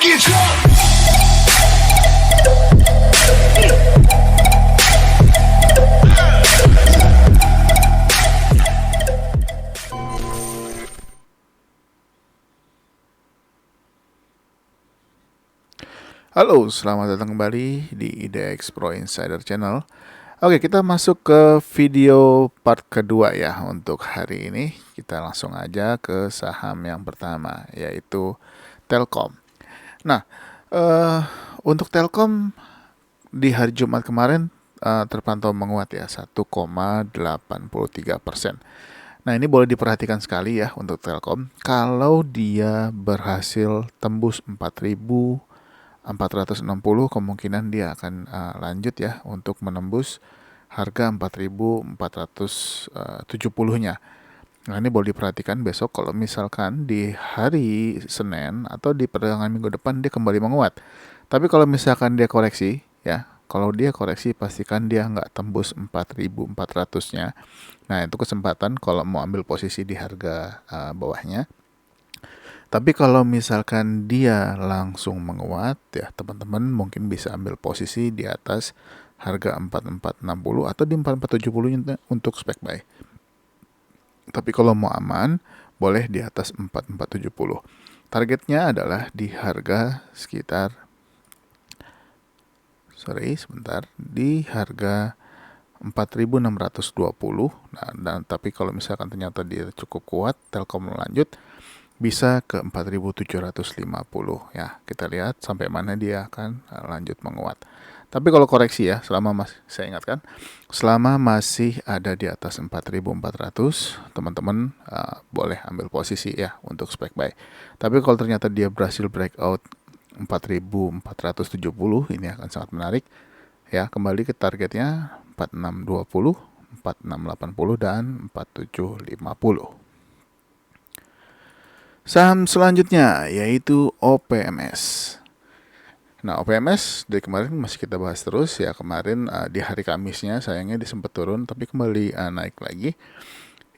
get drunk. Halo, selamat datang kembali di IDX Pro Insider Channel. Oke, kita masuk ke video part kedua ya untuk hari ini. Kita langsung aja ke saham yang pertama, yaitu Telkom. Nah, untuk Telkom di hari Jumat kemarin terpantau menguat ya, 1,83%. Nah, ini boleh diperhatikan sekali ya untuk Telkom. Kalau dia berhasil tembus 4.460, kemungkinan dia akan lanjut ya untuk menembus harga 4.470-nya. Nah, ini boleh diperhatikan besok kalau misalkan di hari Senin atau di perdagangan minggu depan dia kembali menguat. Tapi kalau misalkan dia koreksi ya, kalau dia koreksi pastikan dia nggak tembus 4.400-nya. Nah, itu kesempatan kalau mau ambil posisi di harga bawahnya. Tapi kalau misalkan dia langsung menguat ya, teman-teman mungkin bisa ambil posisi di atas harga 4460 atau di 4470 untuk spek buy. Tapi kalau mau aman, boleh di atas 4470. Targetnya adalah di harga sekitar di harga 4.620. Nah, tapi kalau misalkan ternyata dia cukup kuat, Telkom lanjut bisa ke 4.750 ya. Kita lihat sampai mana dia akan lanjut menguat. Tapi kalau koreksi ya, saya ingatkan, selama masih ada di atas 4.400, teman-teman boleh ambil posisi ya untuk spek buy. Tapi kalau ternyata dia berhasil breakout 4.470, ini akan sangat menarik ya. Kembali ke targetnya 4620, 4680 dan 4750. Saham selanjutnya yaitu OPMS. Nah, OPMS dari kemarin masih kita bahas terus ya. Kemarin di hari Kamisnya sayangnya sempat turun tapi kembali naik lagi.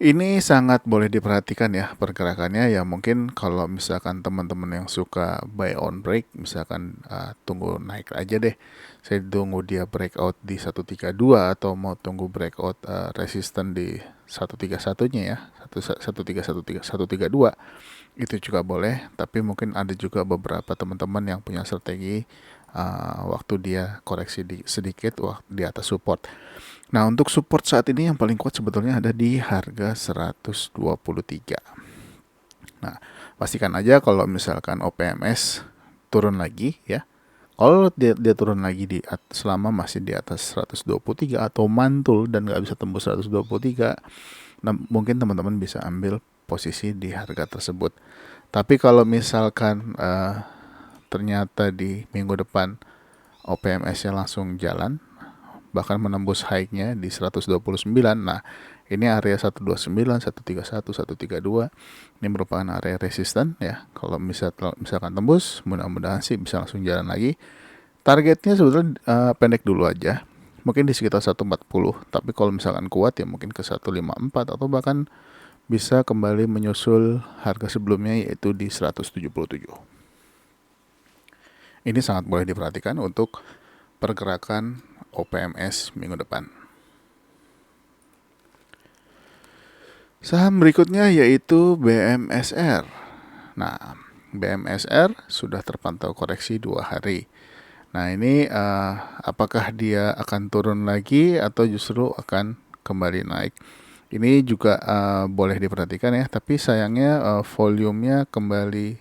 Ini sangat boleh diperhatikan ya pergerakannya ya. Mungkin kalau misalkan teman-teman yang suka buy on break, misalkan tunggu naik aja deh. Saya tunggu dia breakout di 132 atau mau tunggu breakout resisten di 131-nya ya. 132 itu juga boleh, tapi mungkin ada juga beberapa teman-teman yang punya strategi waktu dia koreksi sedikit di atas support. Nah, untuk support saat ini yang paling kuat sebetulnya ada di harga 123. Nah, pastikan aja kalau misalkan OPMS turun lagi ya. Kalau dia turun lagi selama masih di atas 123 atau mantul dan nggak bisa tembus 123, nah, mungkin teman-teman bisa ambil posisi di harga tersebut. Tapi kalau misalkan ternyata di minggu depan OPMS-nya langsung jalan, bahkan menembus high-nya di 129, nah ini area 129, 131, 132, ini merupakan area resisten ya. Kalau misalkan tembus, mudah-mudahan sih bisa langsung jalan lagi. Targetnya sebetulnya pendek dulu aja, mungkin di sekitar 140, tapi kalau misalkan kuat ya mungkin ke 154 atau bahkan bisa kembali menyusul harga sebelumnya yaitu di 177. Ini sangat boleh diperhatikan untuk pergerakan OPMS minggu depan. Saham berikutnya yaitu BMSR. Nah, BMSR sudah terpantau koreksi 2 hari. Nah, ini apakah dia akan turun lagi atau justru akan kembali naik? Ini juga boleh diperhatikan ya, tapi sayangnya volumenya kembali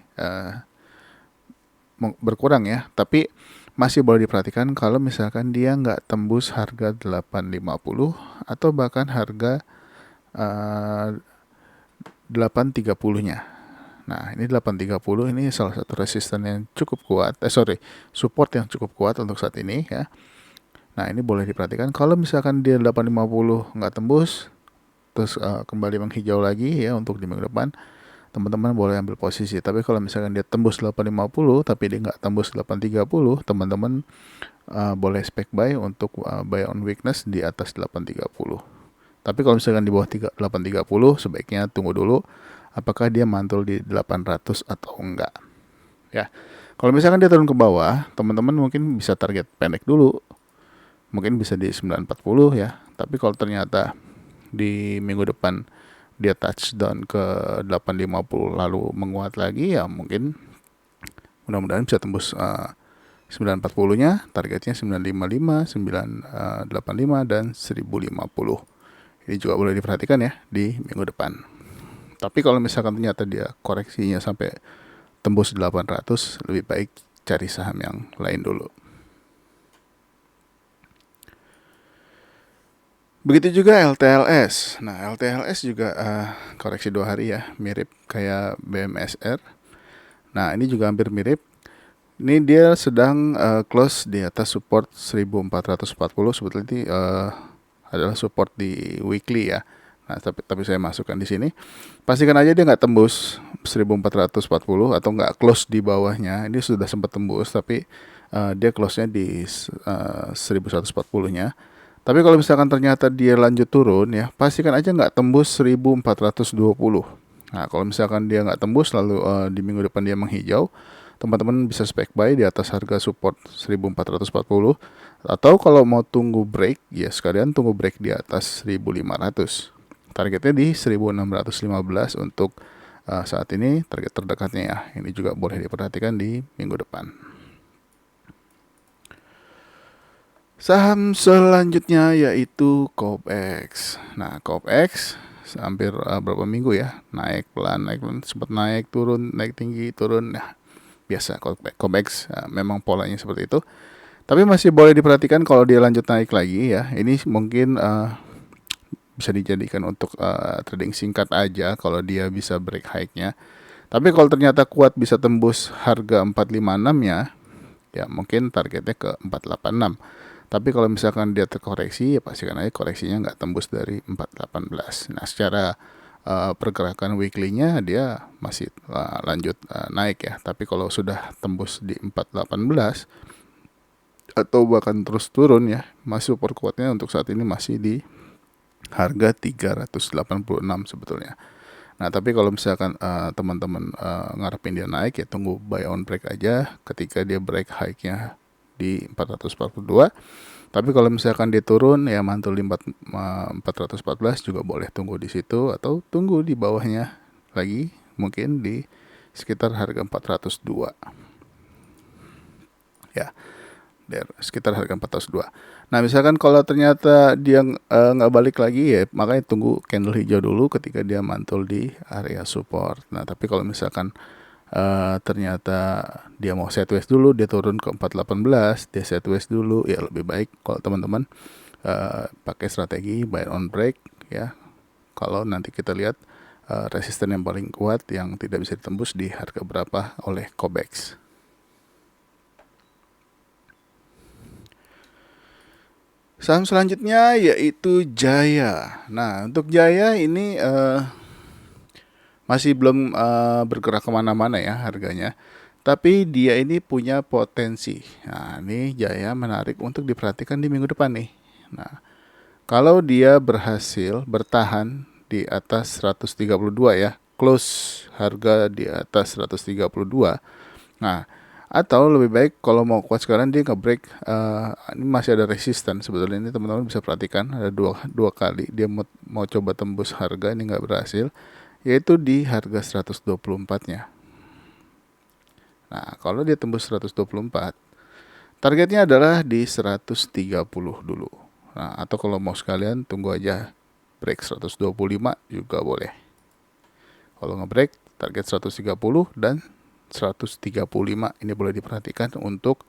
berkurang ya. Tapi masih boleh diperhatikan kalau misalkan dia nggak tembus harga 850 atau bahkan harga 830-nya. Nah, ini 830 ini salah satu resisten yang cukup kuat, support yang cukup kuat untuk saat ini ya. Nah, ini boleh diperhatikan kalau misalkan dia 850 nggak tembus, terus kembali menghijau lagi ya untuk di minggu depan, teman-teman boleh ambil posisi. Tapi kalau misalkan dia tembus 850 tapi dia nggak tembus 830, teman-teman boleh spek buy untuk buy on weakness di atas 830. Tapi kalau misalkan di bawah 830 sebaiknya tunggu dulu apakah dia mantul di 800 atau enggak. ya. Kalau misalkan dia turun ke bawah, teman-teman mungkin bisa target pendek dulu, mungkin bisa di 940 ya. Tapi kalau ternyata di minggu depan dia touchdown ke 850 lalu menguat lagi, ya mungkin mudah-mudahan bisa tembus 940-nya, targetnya 955, 985 dan 1050. Ini juga boleh diperhatikan ya di minggu depan. Tapi kalau misalkan ternyata dia koreksinya sampai tembus 800, lebih baik cari saham yang lain dulu. Begitu juga LTLS. Nah, LTLS juga koreksi 2 hari ya, mirip kayak BMSR. Nah, ini juga hampir mirip. Ini dia sedang close di atas support 1440. Sebetulnya ini adalah support di weekly ya. Nah, tapi saya masukkan di sini. Pastikan aja dia nggak tembus 1440 atau nggak close di bawahnya. Ini sudah sempat tembus, tapi dia close-nya di 1140-nya. Tapi kalau misalkan ternyata dia lanjut turun ya, pastikan aja nggak tembus 1420. Nah, kalau misalkan dia nggak tembus lalu di minggu depan dia menghijau, teman-teman bisa spek buy di atas harga support 1440. Atau kalau mau tunggu break, ya sekalian tunggu break di atas 1500. Targetnya di 1615 untuk saat ini target terdekatnya ya. Ini juga boleh diperhatikan di minggu depan. Saham selanjutnya yaitu COPX. Nah, COPX hampir berapa minggu ya, naik pelan, sempat naik turun, naik tinggi turun. Nah, biasa COPX memang polanya seperti itu. Tapi masih boleh diperhatikan kalau dia lanjut naik lagi ya. Ini mungkin bisa dijadikan untuk trading singkat aja kalau dia bisa break high-nya. Tapi kalau ternyata kuat bisa tembus harga 456 ya mungkin targetnya ke 486. Tapi kalau misalkan dia terkoreksi, ya pastikan aja koreksinya nggak tembus dari 418. Nah, secara pergerakan weekly-nya dia masih lanjut naik ya. Tapi kalau sudah tembus di 418 atau bahkan terus turun ya, masih support kuatnya untuk saat ini masih di harga 386 sebetulnya. Nah, tapi kalau misalkan teman-teman ngarepin dia naik, ya tunggu buy on break aja ketika dia break high-nya di 442. Tapi kalau misalkan dia turun ya mantul di 414 juga boleh tunggu di situ, atau tunggu di bawahnya lagi mungkin di sekitar harga 402. Ya, sekitar harga 402. Nah, misalkan kalau ternyata dia nggak balik lagi ya, makanya tunggu candle hijau dulu ketika dia mantul di area support. Nah, tapi kalau misalkan ternyata dia mau sideways dulu, dia turun ke 418, dia sideways dulu, ya lebih baik kalau teman-teman pakai strategi buy on break ya. Kalau nanti kita lihat resisten yang paling kuat yang tidak bisa ditembus di harga berapa oleh COPEX. Saham selanjutnya yaitu Jaya. Nah, untuk Jaya ini masih belum bergerak kemana-mana ya harganya. Tapi dia ini punya potensi. Nah, ini Jaya menarik untuk diperhatikan di minggu depan nih. Nah, kalau dia berhasil bertahan di atas 132 ya, close harga di atas 132. Nah, atau lebih baik kalau mau kuat sekarang dia nge-break, ini masih ada resisten sebetulnya. Ini teman-teman bisa perhatikan ada dua kali dia mau coba tembus harga, ini nggak berhasil, yaitu di harga 124-nya. Nah, kalau dia tembus 124, targetnya adalah di 130 dulu. Nah, atau kalau mau sekalian tunggu aja break 125 juga boleh. Kalau nge-break target 130 dan 135 ini boleh diperhatikan untuk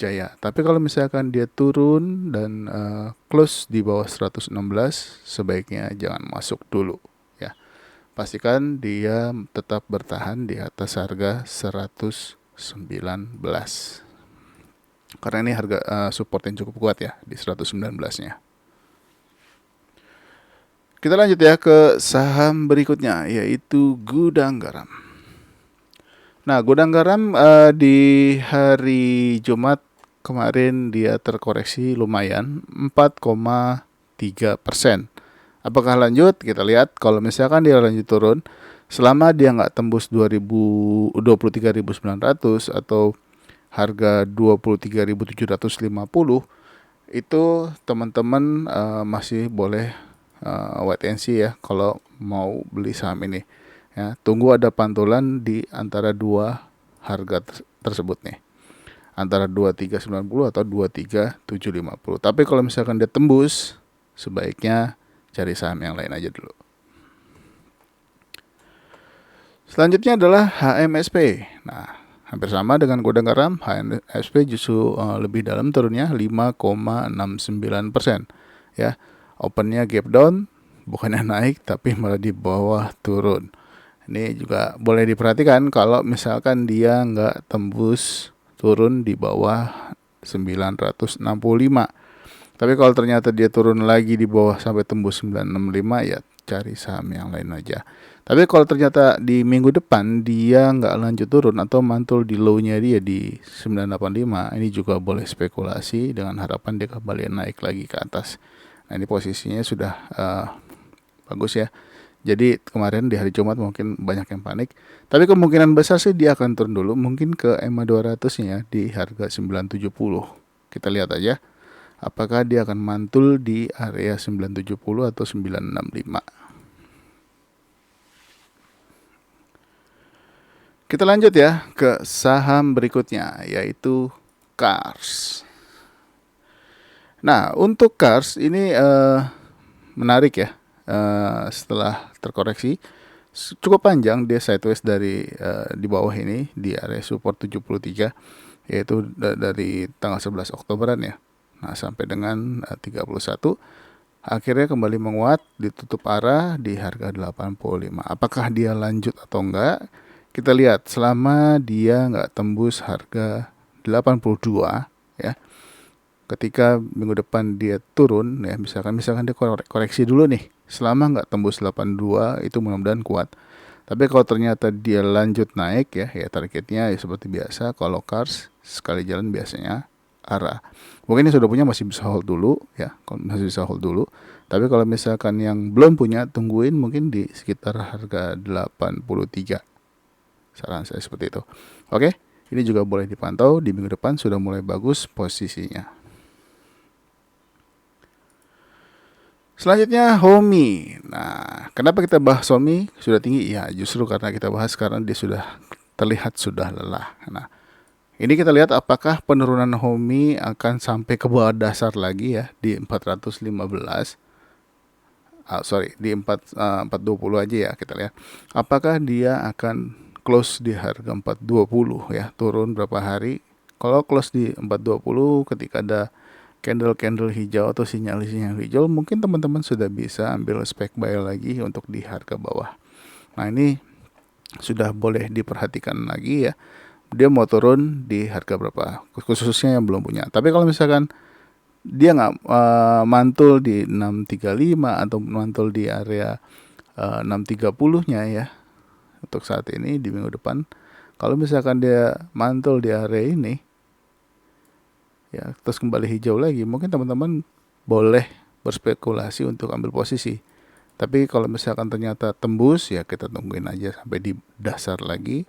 Jaya. Tapi kalau misalkan dia turun dan close di bawah 116, sebaiknya jangan masuk dulu ya. Pastikan dia tetap bertahan di atas harga 119. Karena ini harga support yang cukup kuat ya di 119-nya. Kita lanjut ya ke saham berikutnya yaitu Gudang Garam. Nah, Gudang Garam di hari Jumat kemarin dia terkoreksi lumayan 4,3%. Apakah lanjut? Kita lihat kalau misalkan dia lanjut turun Selama dia nggak tembus 23.900 atau harga 23.750, itu teman-teman masih boleh wait and see ya kalau mau beli saham ini. Ya, tunggu ada pantulan di antara dua harga tersebut nih. Antara 23.90 atau 23.750. Tapi kalau misalkan dia tembus, sebaiknya cari saham yang lain aja dulu. Selanjutnya adalah HMSP. Nah, hampir sama dengan Gudang Garam, HMSP justru lebih dalam turunnya 5,69%. Ya, opennya gap down, bukannya naik tapi malah di bawah turun. Ini juga boleh diperhatikan kalau misalkan dia nggak tembus turun di bawah 965. Tapi kalau ternyata dia turun lagi di bawah sampai tembus 965, ya cari saham yang lain aja. Tapi kalau ternyata di minggu depan dia nggak lanjut turun atau mantul di low-nya dia di 985, ini juga boleh spekulasi dengan harapan dia kembali naik lagi ke atas. Nah, ini posisinya sudah bagus ya. Jadi kemarin di hari Jumat mungkin banyak yang panik, tapi kemungkinan besar sih dia akan turun dulu, mungkin ke EMA 200 nya di harga 970. Kita lihat aja apakah dia akan mantul di area 970 atau 965. Kita lanjut ya ke saham berikutnya, yaitu Cars. Nah, untuk Cars ini menarik ya. Setelah terkoreksi cukup panjang, dia sideways dari di bawah ini di area support 73, yaitu dari tanggal 11 Oktoberan ya. Nah, sampai dengan 31 akhirnya kembali menguat, ditutup arah di harga 85. Apakah dia lanjut atau enggak? Kita lihat, selama dia nggak tembus harga 82 ya, ketika minggu depan dia turun ya, misalkan dia koreksi dulu nih, selama nggak tembus 82 itu mudah-mudahan kuat. Tapi kalau ternyata dia lanjut naik ya targetnya ya seperti biasa, kalau Cars sekali jalan biasanya arah. Mungkin yang sudah punya masih bisa hold dulu ya, masih bisa hold dulu. Tapi kalau misalkan yang belum punya, tungguin mungkin di sekitar harga 83. Saran saya seperti itu. Oke, ini juga boleh dipantau di minggu depan sudah mulai bagus posisinya. Selanjutnya Homi. Nah, kenapa kita bahas Homi sudah tinggi? Ya, justru karena kita bahas sekarang dia sudah terlihat sudah lelah. Nah, ini kita lihat apakah penurunan Homi akan sampai ke bawah dasar lagi ya di 415. Di 420 aja ya, kita lihat. Apakah dia akan close di harga 420 ya, turun berapa hari. Kalau close di 420 ketika ada candle hijau atau sinyal hijau, mungkin teman-teman sudah bisa ambil spek buy lagi untuk di harga bawah. Nah, ini sudah boleh diperhatikan lagi ya, dia mau turun di harga berapa, khususnya yang belum punya. Tapi kalau misalkan dia nggak mantul di 635 atau mantul di area 630-nya ya, untuk saat ini di minggu depan, kalau misalkan dia mantul di area ini ya, terus kembali hijau lagi, mungkin teman-teman boleh berspekulasi untuk ambil posisi. Tapi kalau misalkan ternyata tembus ya, kita tungguin aja sampai di dasar lagi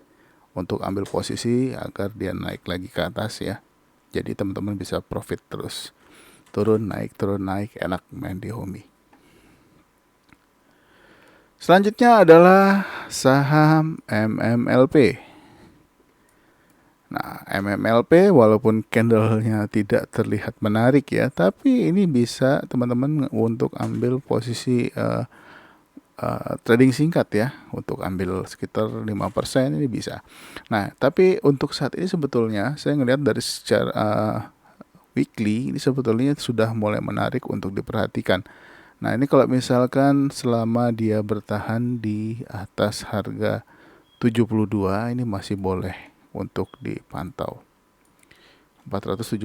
untuk ambil posisi agar dia naik lagi ke atas ya. Jadi teman-teman bisa profit terus, turun naik enak main di Homi. Selanjutnya adalah saham MMLP. Nah, MMLP walaupun candlenya tidak terlihat menarik ya, tapi ini bisa teman-teman untuk ambil posisi trading singkat ya, untuk ambil sekitar 5% ini bisa. Nah, tapi untuk saat ini sebetulnya saya ngelihat dari secara weekly ini sebetulnya sudah mulai menarik untuk diperhatikan. Nah, ini kalau misalkan selama dia bertahan di atas harga 72, ini masih boleh untuk dipantau. 476.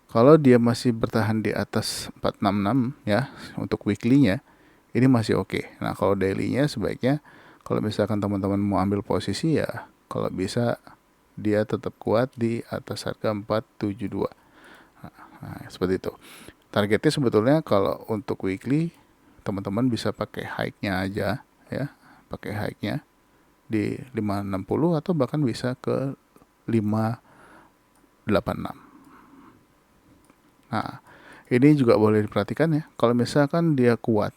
Kalau dia masih bertahan di atas 466 ya untuk weekly-nya, ini masih oke. Nah, kalau daily-nya sebaiknya kalau misalkan teman-teman mau ambil posisi ya, kalau bisa dia tetap kuat di atas harga 472. Nah, seperti itu. Targetnya sebetulnya kalau untuk weekly teman-teman bisa pakai high-nya aja ya, pakai high-nya di 560 atau bahkan bisa ke 586. Nah, ini juga boleh diperhatikan ya. Kalau misalkan dia kuat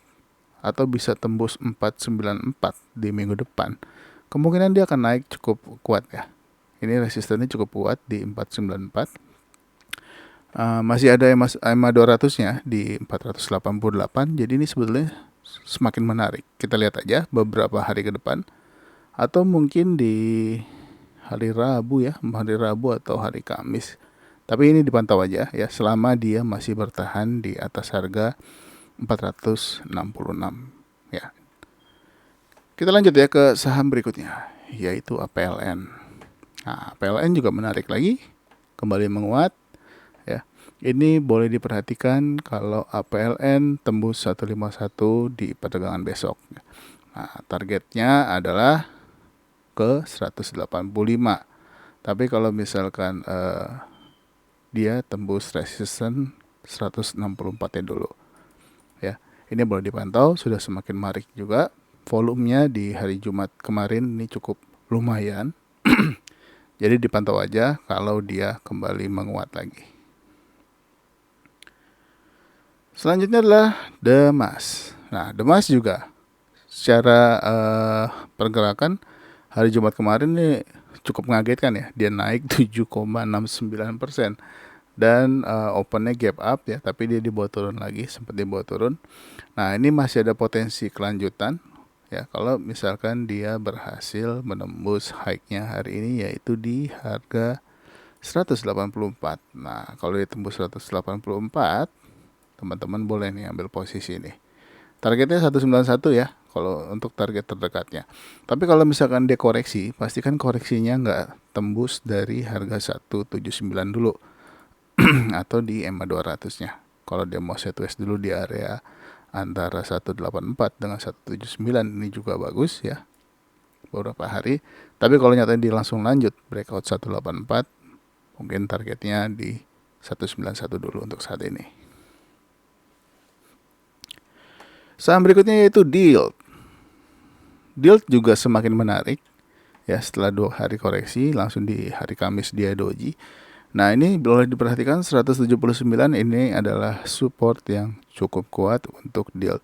atau bisa tembus 494 di minggu depan, kemungkinan dia akan naik cukup kuat ya. Ini resistennya cukup kuat di 494. Masih ada EMA 200-nya di 488. Jadi ini sebetulnya semakin menarik. Kita lihat aja beberapa hari ke depan atau mungkin di hari Rabu ya, hari Rabu atau hari Kamis. Tapi ini dipantau aja ya selama dia masih bertahan di atas harga 466 ya. Kita lanjut ya ke saham berikutnya yaitu APLN. Nah, APLN juga menarik lagi, kembali menguat ya. Ini boleh diperhatikan kalau APLN tembus 151 di perdagangan besok. Nah, targetnya adalah ke 185. Tapi kalau misalkan dia tembus resisten 164 dulu ya. Ini boleh dipantau, sudah semakin menarik juga. Volumenya di hari Jumat kemarin ini cukup lumayan. Jadi dipantau aja kalau dia kembali menguat lagi. Selanjutnya adalah Demas. Nah, Demas juga secara pergerakan hari Jumat kemarin ini cukup mengagetkan ya. Dia naik 7,69% dan opennya gap up ya, tapi dia dibawa turun lagi, sempat dibawa turun. Nah, ini masih ada potensi kelanjutan ya kalau misalkan dia berhasil menembus high-nya hari ini yaitu di harga 184. Nah, kalau dia tembus 184, teman-teman boleh nih ambil posisi nih. Targetnya 191 ya kalau untuk target terdekatnya. Tapi kalau misalkan dia koreksi, pastikan koreksinya nggak tembus dari harga 179 dulu atau di EMA 200-nya. Kalau dia mau sideways dulu di area antara 184 dengan 179 ini juga bagus ya beberapa hari. Tapi kalau nyatanya dia langsung lanjut breakout 184, mungkin targetnya di 191 dulu untuk saat ini. Saham berikutnya yaitu DILT. DILT juga semakin menarik ya setelah 2 hari koreksi, langsung di hari Kamis dia doji. Nah, ini boleh diperhatikan 179 ini adalah support yang cukup kuat untuk DILT.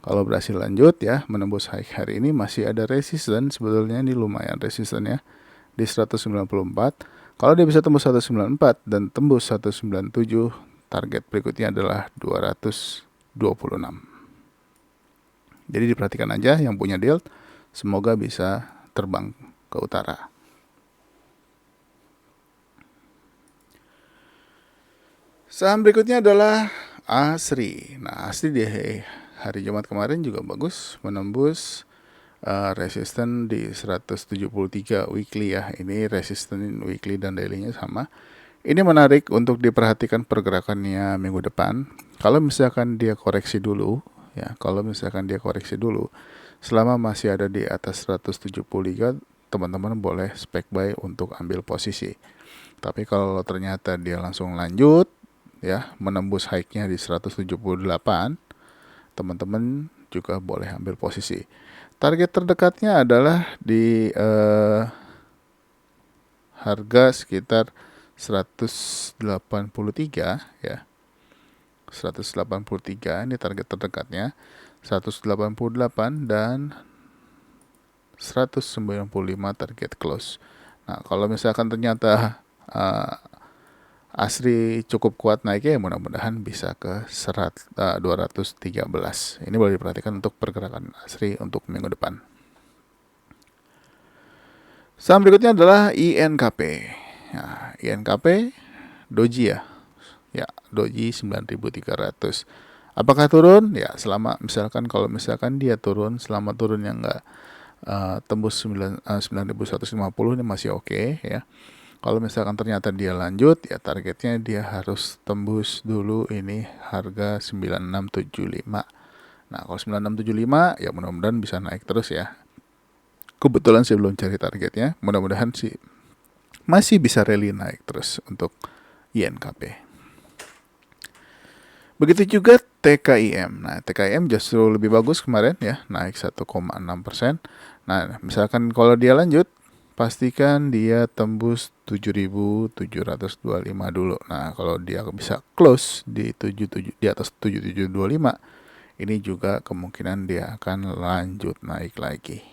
Kalau berhasil lanjut ya menembus high hari ini, masih ada resisten sebetulnya, ini lumayan resistennya di 194. Kalau dia bisa tembus 194 dan tembus 197, target berikutnya adalah 226. Jadi diperhatikan aja yang punya DILT, semoga bisa terbang ke utara. Saham berikutnya adalah ASRI. Nah, ASRI di hari Jumat kemarin juga bagus, menembus resisten di 173 weekly ya. Ini resisten weekly dan daily-nya sama. Ini menarik untuk diperhatikan pergerakannya minggu depan. Kalau misalkan dia koreksi dulu, ya, selama masih ada di atas 173, teman-teman boleh spek buy untuk ambil posisi. Tapi kalau ternyata dia langsung lanjut, ya, menembus high-nya di 178, teman-teman juga boleh ambil posisi. Target terdekatnya adalah di harga sekitar 183 ya. 183 ini target terdekatnya. 188 dan 195 target close. Nah, kalau misalkan ternyata ASRI cukup kuat naiknya, ya mudah-mudahan bisa ke 213. Ini boleh diperhatikan untuk pergerakan ASRI untuk minggu depan. Saham berikutnya adalah INKP. Nah, INKP doji ya. Ya, doji 9.300. Apakah turun? Ya, kalau misalkan dia turun, selama turunnya nggak tembus 9.150 ini masih oke ya. Kalau misalkan ternyata dia lanjut, ya targetnya dia harus tembus dulu ini harga 9675. Nah, kalau 9675 ya mudah-mudahan bisa naik terus ya. Kebetulan saya belum cari targetnya, mudah-mudahan sih masih bisa rally naik terus untuk INKP. Begitu juga TKIM. Nah, TKIM justru lebih bagus kemarin ya, naik 1,6%. Nah, misalkan kalau dia lanjut, pastikan dia tembus 7.725 dulu. Nah, kalau dia bisa close di 77 di atas 7725, ini juga kemungkinan dia akan lanjut naik lagi.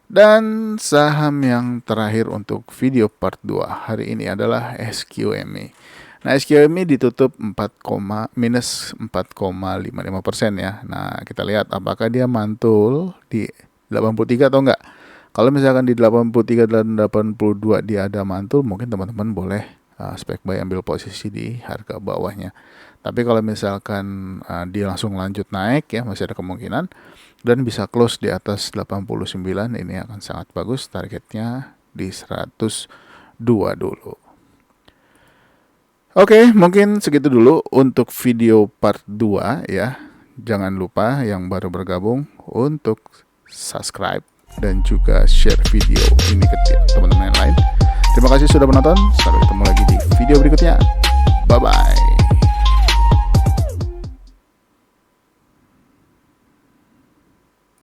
Dan saham yang terakhir untuk video part 2 hari ini adalah SQMI. Nah, SQMI ditutup minus 4,55% ya. Nah, kita lihat apakah dia mantul di 83 atau enggak. Kalau misalkan di 83 dan 82 dia ada mantul, mungkin teman-teman boleh spek buy ambil posisi di harga bawahnya. Tapi kalau misalkan dia langsung lanjut naik ya, masih ada kemungkinan dan bisa close di atas 89, ini akan sangat bagus. Targetnya di 102 dulu. Oke, mungkin segitu dulu untuk video part 2 ya. Jangan lupa yang baru bergabung untuk subscribe dan juga share video ini ke teman-teman yang lain. Terima kasih sudah menonton. Sampai ketemu lagi di video berikutnya. Bye-bye.